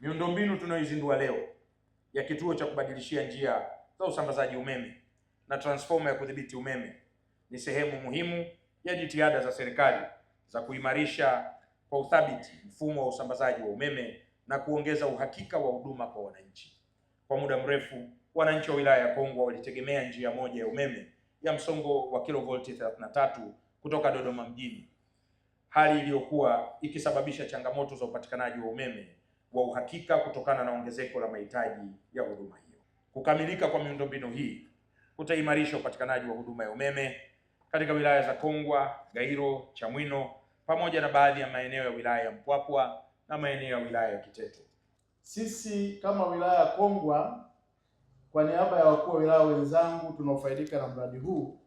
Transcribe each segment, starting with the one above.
Miundombinu tunayoizindua leo ya kituo cha kubadilishia njia za usambazaji umeme na transformer ya kudhibiti umeme ni sehemu muhimu ya jitihada za serikali za kuimarisha kwa uthabiti mfumo wa usambazaji wa umeme na kuongeza uhakika wa huduma kwa wananchi. Kwa muda mrefu, wananchi wa wilaya ya Kongwa walitegemea njia moja ya umeme ya msongo wa kilovolti 33 kutoka Dodoma mjini, hali iliyokuwa ikisababisha changamoto za upatikanaji wa umeme wa uhakika kutokana na ongezeko la mahitaji ya huduma hiyo. Kukamilika kwa miundombinu hii kutaimarisha upatikanaji wa huduma ya umeme katika wilaya za Kongwa, Gairo, Chamwino pamoja na baadhi ya maeneo ya wilaya ya Mpwapwa na maeneo ya wilaya ya Kiteto. Sisi kama wilaya ya Kongwa, kwa niaba ya wakuu wa wilaya wenzangu tunaofaidika na mradi huu,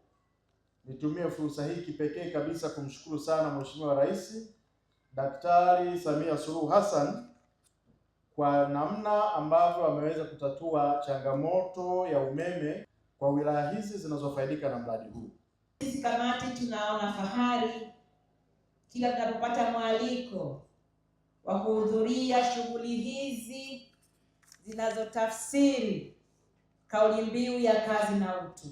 nitumie fursa hii kipekee kabisa kumshukuru sana Mheshimiwa Rais Daktari Samia Suluhu Hassan kwa namna ambavyo ameweza kutatua changamoto ya umeme kwa wilaya hizi zinazofaidika na mradi huu. Sisi kamati tunaona fahari kila tunapopata mwaliko wa kuhudhuria shughuli hizi zinazotafsiri kauli mbiu ya kazi na utu.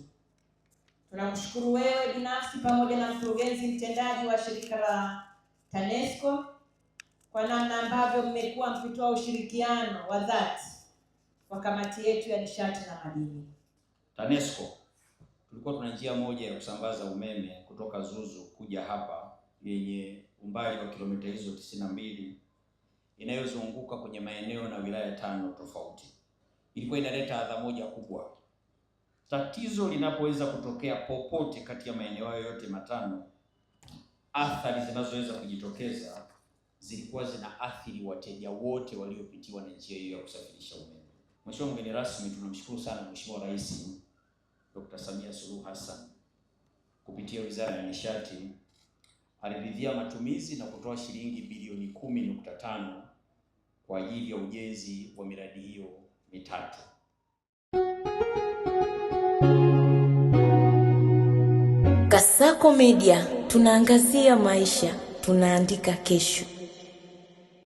Tunakushukuru wewe binafsi pamoja na mkurugenzi mtendaji wa shirika la TANESCO kwa namna ambavyo mmekuwa mkitoa ushirikiano wa dhati kwa kamati yetu ya nishati na madini. TANESCO tulikuwa tuna njia moja ya kusambaza umeme kutoka Zuzu kuja hapa yenye umbali wa kilomita hizo 92 inayozunguka kwenye maeneo na wilaya 5 tofauti. Ilikuwa inaleta adha moja kubwa. Tatizo linapoweza kutokea popote kati ya maeneo hayo yote matano, athari zinazoweza kujitokeza zilikuwa zinaathiri wateja wote waliopitiwa na njia hiyo ya kusafirisha umeme. Mheshimiwa mgeni rasmi, tunamshukuru sana Mheshimiwa Rais Dr. Samia Suluhu Hassan kupitia Wizara ya Nishati aliridhia matumizi na kutoa shilingi bilioni 10.5 kwa ajili ya ujenzi wa miradi hiyo mitatu. Kasako Media, tunaangazia maisha, tunaandika kesho.